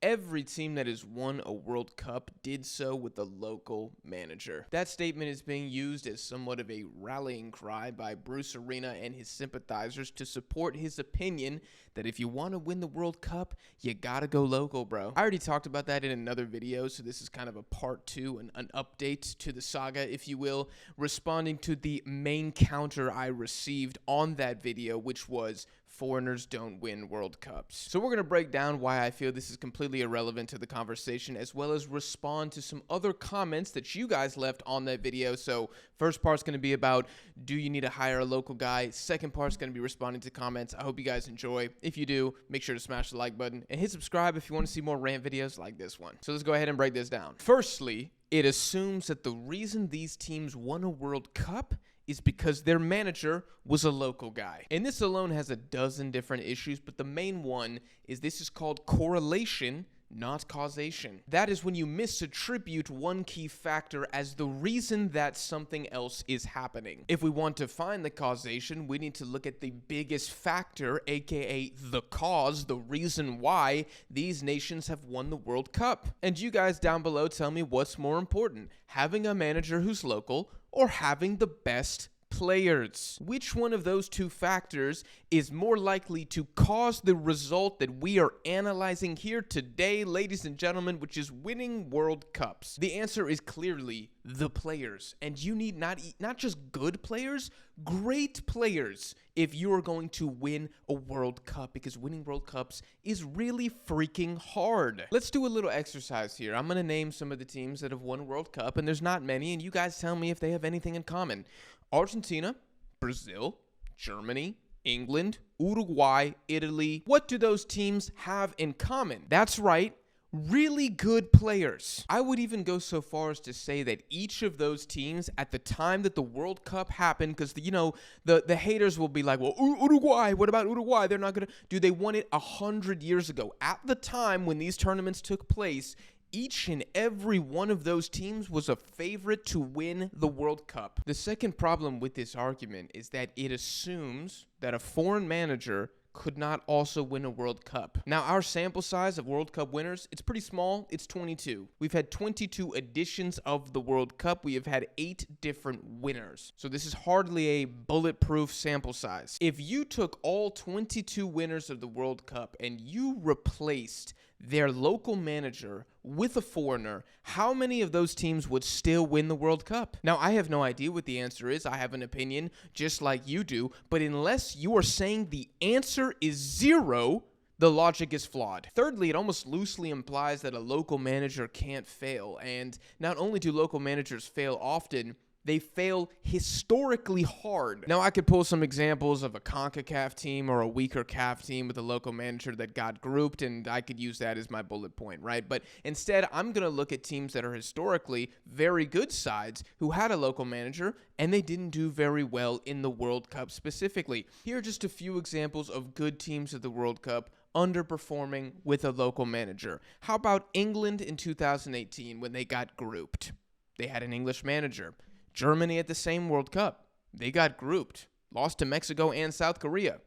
Every team that has won a World Cup did so with a local manager. That statement is being used as somewhat of a rallying cry by Bruce Arena and his sympathizers to support his opinion that if you want to win the World Cup, you gotta go local, bro. I already talked about that in another video, so this is kind of a part 2, an update to the saga, if you will, responding to the main counter I received on that video, which was foreigners don't win World Cups. So we're going to break down why I feel this is completely irrelevant to the conversation, as well as respond to some other comments that you guys left on that video. So first part's going to be about, do you need to hire a local guy? Second part's going to be responding to comments. I hope you guys enjoy. If you do, make sure to smash the like button and hit subscribe if you want to see more rant videos like this one. So let's go ahead and break this down. Firstly, it assumes that the reason these teams won a World Cup is because their manager was a local guy. And this alone has a dozen different issues, but the main one is this is called correlation, not causation. That is when you misattribute one key factor as the reason that something else is happening. If we want to find the causation, we need to look at the biggest factor, aka the cause, the reason why these nations have won the World Cup. And you guys down below tell me what's more important, having a manager who's local or having the best players. Which one of those two factors is more likely to cause the result that we are analyzing here today, ladies and gentlemen, which is winning World Cups? The answer is clearly the players. And you need not just good players, great players if you are going to win a World Cup, because winning World Cups is really freaking hard. Let's do a little exercise here. I'm going to name some of the teams that have won World Cup, and there's not many, and you guys tell me if they have anything in common. Argentina, Brazil, Germany, England, Uruguay, Italy. What do those teams have in common? That's right, really good players. I would even go so far as to say that each of those teams at the time that the World Cup happened, because the haters will be like, well, Uruguay, what about Uruguay? They're not gonna do. They won it 100 years ago. At the time when these tournaments took place, each and every one of those teams was a favorite to win the World Cup. The second problem with this argument is that it assumes that a foreign manager could not also win a World Cup. Now, our sample size of World Cup winners, it's pretty small. It's 22. We've had 22 editions of the World Cup. We have had 8 different winners. So this is hardly a bulletproof sample size. If you took all 22 winners of the World Cup and you replaced their local manager with a foreigner, how many of those teams would still win the World Cup? Now, I have no idea what the answer is. I have an opinion just like you do, but unless you are saying the answer is 0, the logic is flawed. Thirdly, it almost loosely implies that a local manager can't fail, and not only do local managers fail often, they fail historically hard. Now, I could pull some examples of a CONCACAF team or a weaker CAF team with a local manager that got grouped, and I could use that as my bullet point, right? But instead, I'm going to look at teams that are historically very good sides who had a local manager, and they didn't do very well in the World Cup specifically. Here are just a few examples of good teams at the World Cup underperforming with a local manager. How about England in 2018 when they got grouped? They had an English manager. Germany at the same World Cup. They got grouped, lost to Mexico and South Korea.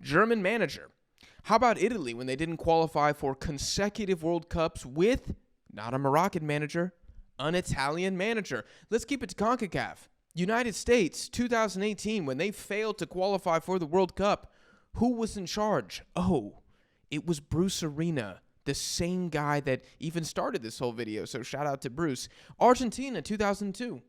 German manager. How about Italy when they didn't qualify for consecutive World Cups with not a Moroccan manager, an Italian manager? Let's keep it to CONCACAF. United States, 2018, when they failed to qualify for the World Cup, who was in charge? Oh, it was Bruce Arena, the same guy that even started this whole video, so shout out to Bruce. Argentina, 2002.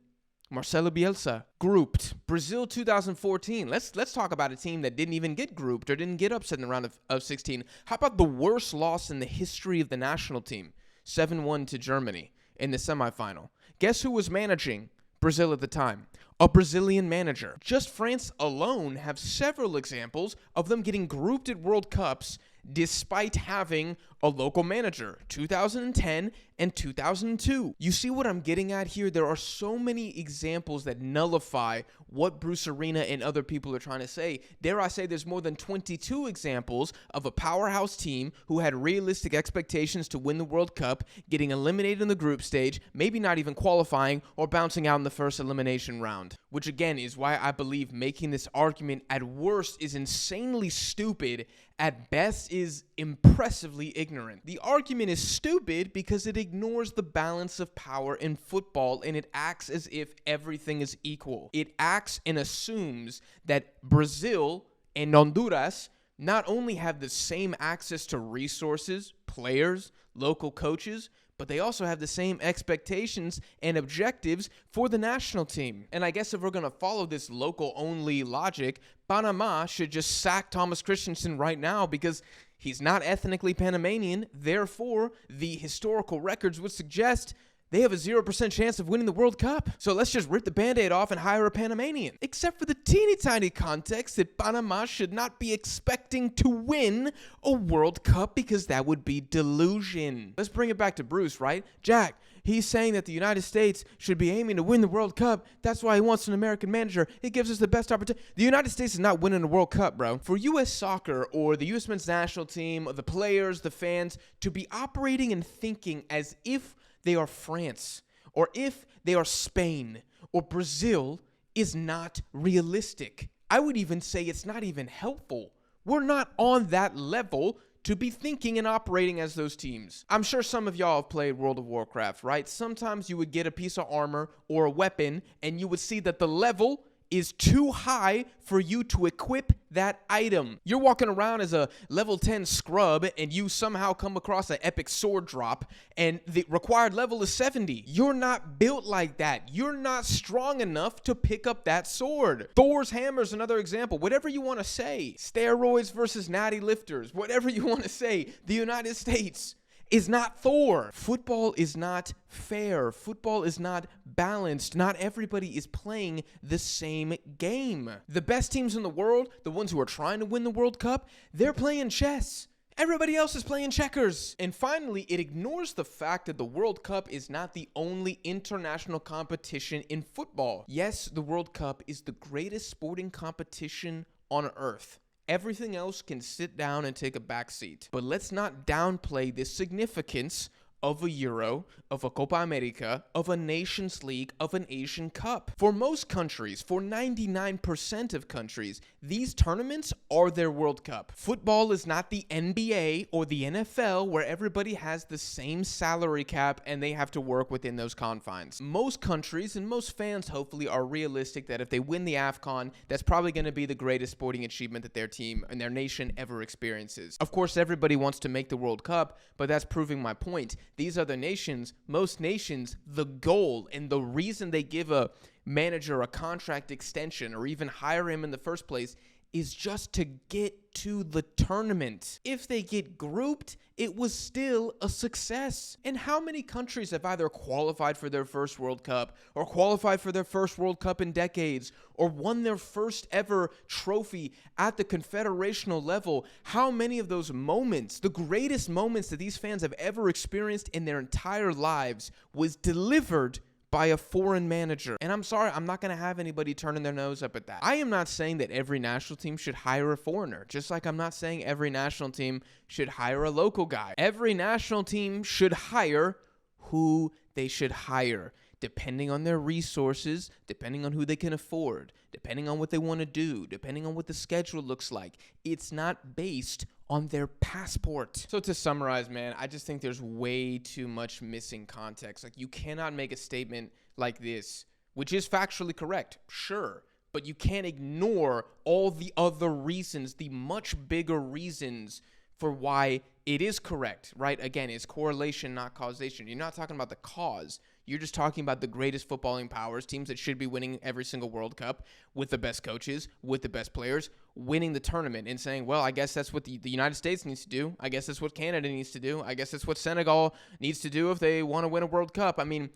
Marcelo Bielsa, grouped. Brazil 2014. Let's talk about a team that didn't even get grouped or didn't get upset in the round of 16. How about the worst loss in the history of the national team? 7-1 to Germany in the semifinal. Guess who was managing Brazil at the time? A Brazilian manager. Just France alone have several examples of them getting grouped at World Cups despite having a local manager, 2010 and 2002. You see what I'm getting at here? There are so many examples that nullify what Bruce Arena and other people are trying to say. Dare I say there's more than 22 examples of a powerhouse team who had realistic expectations to win the World Cup, getting eliminated in the group stage, maybe not even qualifying or bouncing out in the first elimination round. Which again is why I believe making this argument at worst is insanely stupid, at best, is impressively ignorant. The argument is stupid because it ignores the balance of power in football, and it acts as if everything is equal. It acts and assumes that Brazil and Honduras not only have the same access to resources, players, local coaches, but they also have the same expectations and objectives for the national team. And I guess if we're going to follow this local-only logic, Panama should just sack Thomas Christensen right now because he's not ethnically Panamanian. Therefore, the historical records would suggest they have a 0% chance of winning the World Cup. So let's just rip the Band-Aid off and hire a Panamanian. Except for the teeny tiny context that Panama should not be expecting to win a World Cup because that would be delusion. Let's bring it back to Bruce, right? Jack, he's saying that the United States should be aiming to win the World Cup. That's why he wants an American manager. It gives us the best opportunity. The United States is not winning a World Cup, bro. For U.S. soccer or the U.S. men's national team, or the players, the fans, to be operating and thinking as if they are France, or if they are Spain, or Brazil, is not realistic. I would even say it's not even helpful. We're not on that level to be thinking and operating as those teams. I'm sure some of y'all have played World of Warcraft, right? Sometimes you would get a piece of armor or a weapon, and you would see that the level is too high for you to equip that item. You're walking around as a level 10 scrub and you somehow come across an epic sword drop and the required level is 70. You're not built like that. You're not strong enough to pick up that sword. Thor's hammer is another example. Whatever you want to say. Steroids versus natty lifters. Whatever you want to say. The United States is not Thor. Football is not fair. Football is not balanced. Not everybody is playing the same game. The best teams in the world, the ones who are trying to win the World Cup, they're playing chess. Everybody else is playing checkers. And finally, it ignores the fact that the World Cup is not the only international competition in football. Yes, the World Cup is the greatest sporting competition on earth. Everything else can sit down and take a back seat. But let's not downplay the significance of a Euro, of a Copa America, of a Nations League, of an Asian Cup. For most countries, for 99% of countries, these tournaments are their World Cup. Football is not the NBA or the NFL where everybody has the same salary cap and they have to work within those confines. Most countries and most fans hopefully are realistic that if they win the AFCON, that's probably going to be the greatest sporting achievement that their team and their nation ever experiences. Of course, everybody wants to make the World Cup, but that's proving my point. These other nations, most nations, the goal and the reason they give a manager a contract extension or even hire him in the first place is just to get to the tournament. If they get grouped, it was still a success. And how many countries have either qualified for their first World Cup or qualified for their first World Cup in decades or won their first ever trophy at the confederational level? How many of those moments, the greatest moments that these fans have ever experienced in their entire lives, was delivered by a foreign manager? And I'm sorry, I'm not going to have anybody turning their nose up at that. I am not saying that every national team should hire a foreigner, just like I'm not saying every national team should hire a local guy. Every national team should hire who they should hire, depending on their resources, depending on who they can afford, depending on what they want to do, depending on what the schedule looks like. It's not based on their passport. So to summarize, man, I just think there's way too much missing context. Like, you cannot make a statement like this, which is factually correct, sure, but you can't ignore all the other reasons, the much bigger reasons for why it is correct, right? Again, it's correlation, not causation. You're not talking about the cause. You're just talking about the greatest footballing powers, teams that should be winning every single World Cup with the best coaches, with the best players, winning the tournament and saying, well, I guess that's what the United States needs to do. I guess that's what Canada needs to do. I guess that's what Senegal needs to do if they want to win a World Cup. I mean,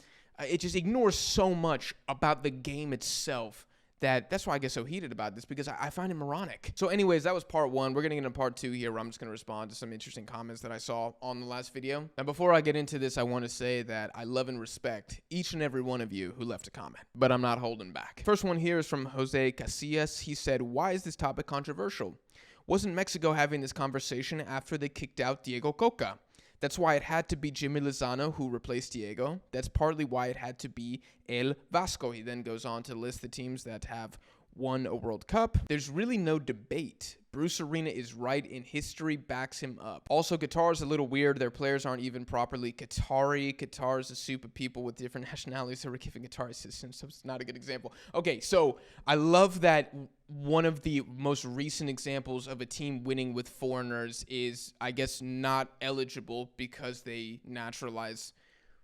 it just ignores so much about the game itself. That's why I get so heated about this, because I find it moronic. So anyways, that was part one. We're going to get into part two here, where I'm just going to respond to some interesting comments that I saw on the last video. And before I get into this, I want to say that I love and respect each and every one of you who left a comment, but I'm not holding back. First one here is from Jose Casillas. He said, why is this topic controversial? Wasn't Mexico having this conversation after they kicked out Diego Coca? That's why it had to be Jimmy Lozano who replaced Diego. That's partly why it had to be El Vasco. He then goes on to list the teams that have won a World Cup. There's really no debate. Bruce Arena is right and history backs him up. Also, Qatar is a little weird. Their players aren't even properly Qatari. Qatar is a soup of people with different nationalities that were giving Qatari citizens, so it's not a good example. Okay, so I love that one of the most recent examples of a team winning with foreigners is, I guess, not eligible because they naturalize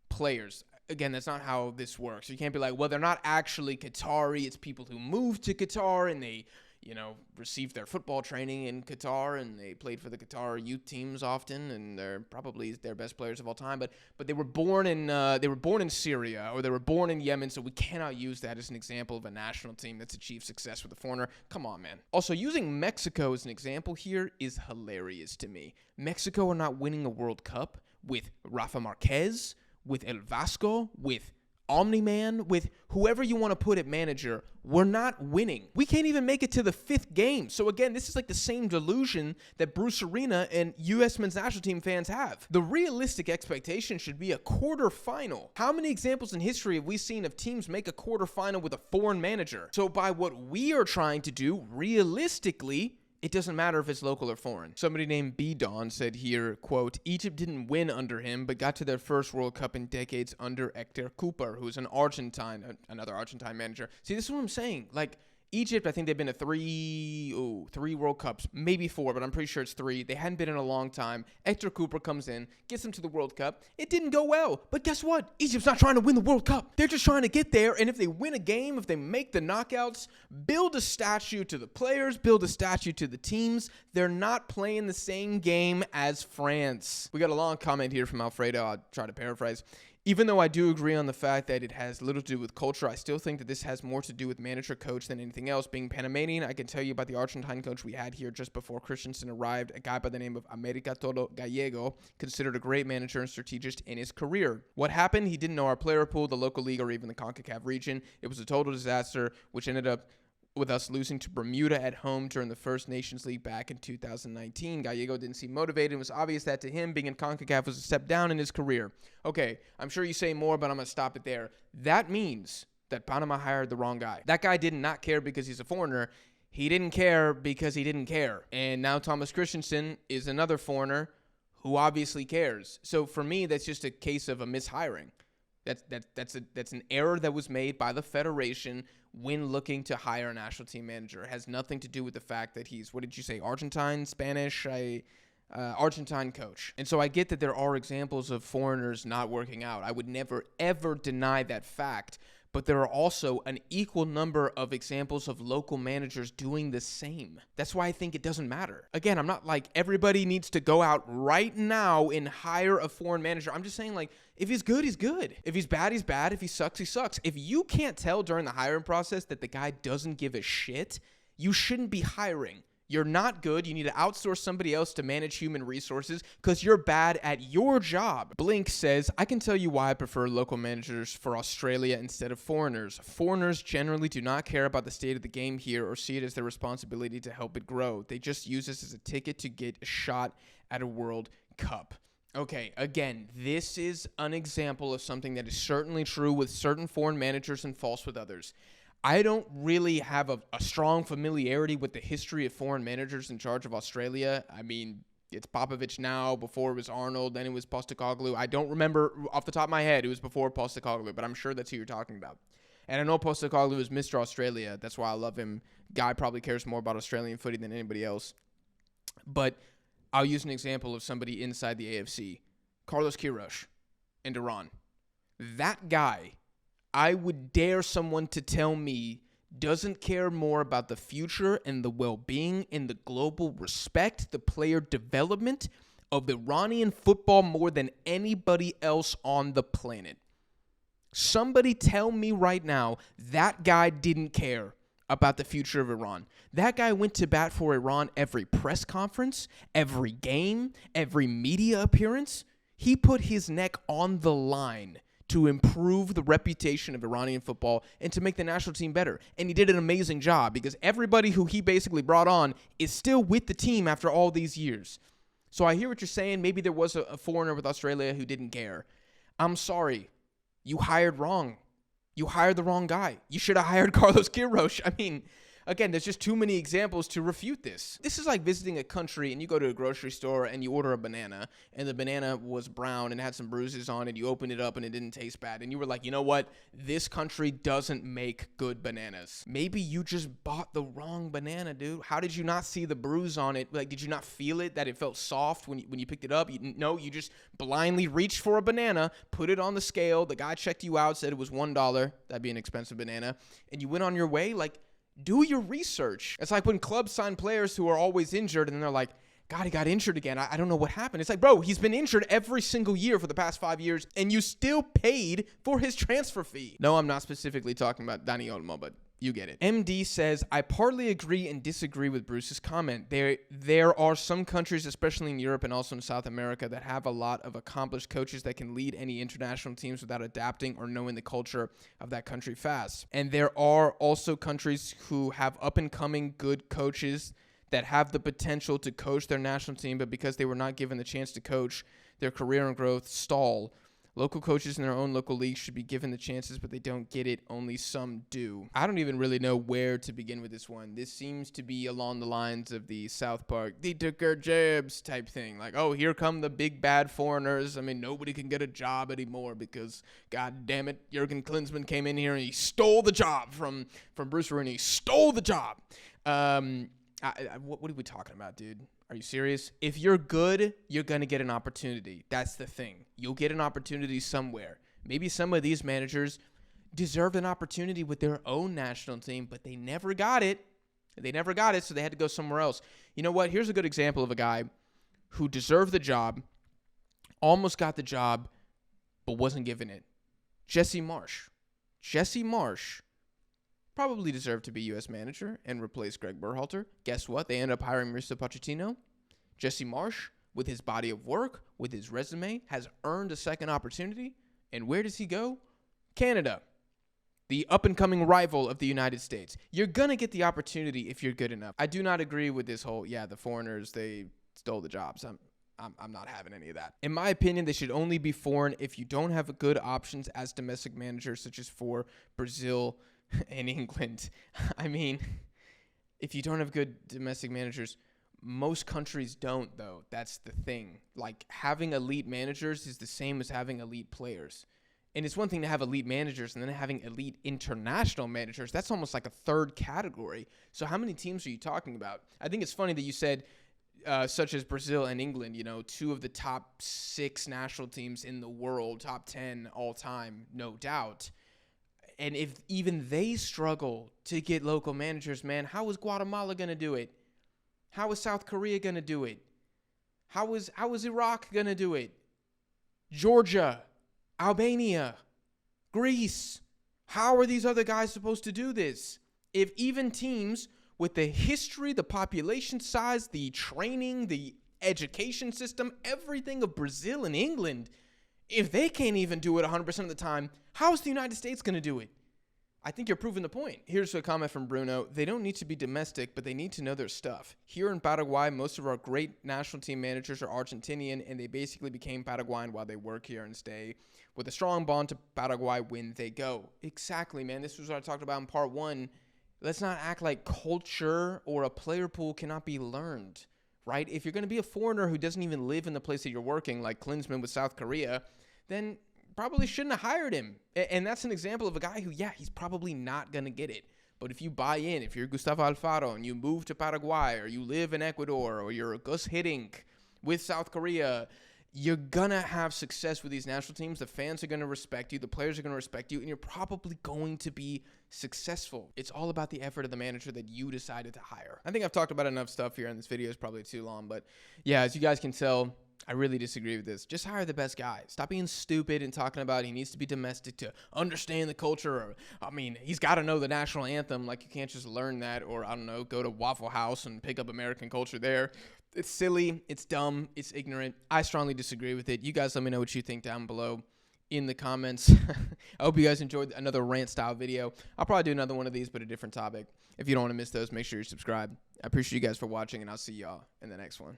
players. Again, that's not how this works. You can't be like, well, they're not actually Qatari. It's people who moved to Qatar and they, received their football training in Qatar and they played for the Qatar youth teams often, and they're probably their best players of all time. But they were born in Syria, or they were born in Yemen, so we cannot use that as an example of a national team that's achieved success with a foreigner. Come on, man. Also, using Mexico as an example here is hilarious to me. Mexico are not winning a World Cup with Rafa Marquez, with El Vasco, with Omni-Man, with whoever you want to put at manager. We're not winning. We can't even make it to the 5th game. So again, this is like the same delusion that Bruce Arena and U.S. men's national team fans have. The realistic expectation should be a quarterfinal. How many examples in history have we seen of teams make a quarterfinal with a foreign manager? So by what we are trying to do, realistically, it doesn't matter if it's local or foreign. Somebody named B. Don said here, quote, Egypt didn't win under him, but got to their first World Cup in decades under Hector Cooper, who's another Argentine manager. See, this is what I'm saying. Like, Egypt, I think they've been to three World Cups, maybe 4, but I'm pretty sure it's 3. They hadn't been in a long time. Hector Cooper comes in, gets them to the World Cup. It didn't go well, but guess what? Egypt's not trying to win the World Cup. They're just trying to get there, and if they win a game, if they make the knockouts, build a statue to the players, build a statue to the teams. They're not playing the same game as France. We got a long comment here from Alfredo. I'll try to paraphrase. Even though I do agree on the fact that it has little to do with culture, I still think that this has more to do with manager-coach than anything else. Being Panamanian, I can tell you about the Argentine coach we had here just before Christensen arrived, a guy by the name of America Todo Gallego, considered a great manager and strategist in his career. What happened? He didn't know our player pool, the local league, or even the CONCACAF region. It was a total disaster, which ended up with us losing to Bermuda at home during the first Nations League back in 2019. Gallego didn't seem motivated. It was obvious that to him, being in CONCACAF was a step down in his career. Okay, I'm sure you say more, but I'm going to stop it there. That means that Panama hired the wrong guy. That guy did not care because he's a foreigner. He didn't care because he didn't care. And now Thomas Christensen is another foreigner who obviously cares. So for me, that's just a case of a mishiring. That's an error that was made by the federation when looking to hire a national team manager. It has nothing to do with the fact that he's, what did you say, Argentine, Spanish, Argentine coach. And so I get that there are examples of foreigners not working out. I would never, ever deny that fact. But there are also an equal number of examples of local managers doing the same. That's why I think it doesn't matter. Again, I'm not like everybody needs to go out right now and hire a foreign manager. I'm just saying, like, if he's good, he's good. If he's bad, he's bad. If he sucks, he sucks. If you can't tell during the hiring process that the guy doesn't give a shit, you shouldn't be hiring. You're not good. You need to outsource somebody else to manage human resources because you're bad at your job. Blink says, I can tell you why I prefer local managers for Australia instead of foreigners. Foreigners generally do not care about the state of the game here or see it as their responsibility to help it grow. They just use this as a ticket to get a shot at a World Cup. Okay, again, this is an example of something that is certainly true with certain foreign managers and false with others. I don't really have a strong familiarity with the history of foreign managers in charge of Australia. I mean, it's Popovich now. Before it was Arnold, then it was Postecoglou. I don't remember off the top of my head it was before Postecoglou, but I'm sure that's who you're talking about. And I know Postecoglou is Mr. Australia. That's why I love him. Guy probably cares more about Australian footy than anybody else. But I'll use an example of somebody inside the AFC. Carlos Queiroz in Iran. That guy, I would dare someone to tell me, doesn't care more about the future and the well-being and the global respect, the player development of Iranian football more than anybody else on the planet. Somebody tell me right now that guy didn't care about the future of Iran. That guy went to bat for Iran every press conference, every game, every media appearance. He put his neck on the line to improve the reputation of Iranian football and to make the national team better. And he did an amazing job because everybody who he basically brought on is still with the team after all these years. So I hear what you're saying. Maybe there was a foreigner with Australia who didn't care. I'm sorry. You hired wrong. You hired the wrong guy. You should have hired Carlos Queiroz. I mean, Again, there's just too many examples to refute this. This is like visiting a country and you go to a grocery store and you order a banana and the banana was brown and had some bruises on it. You opened it up and it didn't taste bad. And you were like, you know what? This country doesn't make good bananas. Maybe you just bought the wrong banana, dude. How did you not see the bruise on it? Like, did you not feel it, that it felt soft when you picked it up? You just blindly reached for a banana, put it on the scale. The guy checked you out, said it was $1. That'd be an expensive banana. And you went on your way. Like, do your research. It's like when clubs sign players who are always injured and then they're like, God, he got injured again. I don't know what happened. It's like, bro, he's been injured every single year for the past 5 years and you still paid for his transfer fee. No, I'm not specifically talking about Dani Olmo, but you get it. MD says, I partly agree and disagree with Bruce's comment. There are some countries, especially in Europe and also in South America, that have a lot of accomplished coaches that can lead any international teams without adapting or knowing the culture of that country fast. And there are also countries who have up-and-coming good coaches that have the potential to coach their national team, but because they were not given the chance to coach, their career and growth stall. Local coaches in their own local leagues should be given the chances, but they don't get it. Only some do. I don't even really know where to begin with this one. This seems to be along the lines of the South Park, they took our jobs type thing. Like, oh, here come the big bad foreigners. I mean, nobody can get a job anymore because, God damn it, Jurgen Klinsmann came in here and he stole the job from Bruce Arena. He stole the job. What are we talking about, dude? Are you serious? If you're good, you're going to get an opportunity. That's the thing. You'll get an opportunity somewhere. Maybe some of these managers deserved an opportunity with their own national team, but they never got it. So they had to go somewhere else. You know what? Here's a good example of a guy who deserved the job, almost got the job, but wasn't given it. Jesse Marsch. Jesse Marsch probably deserved to be U.S. manager and replace Greg Berhalter. Guess what? They ended up hiring Mauricio Pochettino. Jesse Marsch, with his body of work, with his resume, has earned a second opportunity. And where does he go? Canada, the up-and-coming rival of the United States. You're going to get the opportunity if you're good enough. I do not agree with this whole, the foreigners, they stole the jobs. I'm not having any of that. In my opinion, they should only be foreign if you don't have good options as domestic managers, such as for Brazil and England. I mean, if you don't have good domestic managers, most countries don't, though. That's the thing. Like, having elite managers is the same as having elite players. And it's one thing to have elite managers and then having elite international managers. That's almost like a third category. So how many teams are you talking about? I think it's funny that you said such as Brazil and England, two of the top 6 national teams in the world, top 10 all time, no doubt. And if even they struggle to get local managers, man, how is Guatemala going to do it? How is South Korea going to do it? How is Iraq going to do it? Georgia, Albania, Greece. How are these other guys supposed to do this? If even teams with the history, the population size, the training, the education system, everything of Brazil and England, if they can't even do it 100% of the time, how is the United States going to do it? I think you're proving the point. Here's a comment from Bruno. They don't need to be domestic, but they need to know their stuff. Here in Paraguay, most of our great national team managers are Argentinian, and they basically became Paraguayan while they work here and stay with a strong bond to Paraguay when they go. Exactly, man. This was what I talked about in part 1. Let's not act like culture or a player pool cannot be learned, right? If you're going to be a foreigner who doesn't even live in the place that you're working, like Klinsmann with South Korea, then probably shouldn't have hired him. And that's an example of a guy who, he's probably not going to get it. But if you buy in, if you're Gustavo Alfaro and you move to Paraguay or you live in Ecuador or you're Gus Hiddink with South Korea, you're going to have success with these national teams. The fans are going to respect you. The players are going to respect you. And you're probably going to be successful. It's all about the effort of the manager that you decided to hire. I think I've talked about enough stuff here, and this video is probably too long. But as you guys can tell, I really disagree with this. Just hire the best guy. Stop being stupid and talking about he needs to be domestic to understand the culture. He's got to know the national anthem. Like, you can't just learn that or, go to Waffle House and pick up American culture there. It's silly. It's dumb. It's ignorant. I strongly disagree with it. You guys let me know what you think down below in the comments. I hope you guys enjoyed another rant-style video. I'll probably do another one of these, but a different topic. If you don't want to miss those, make sure you subscribe. I appreciate you guys for watching, and I'll see y'all in the next one.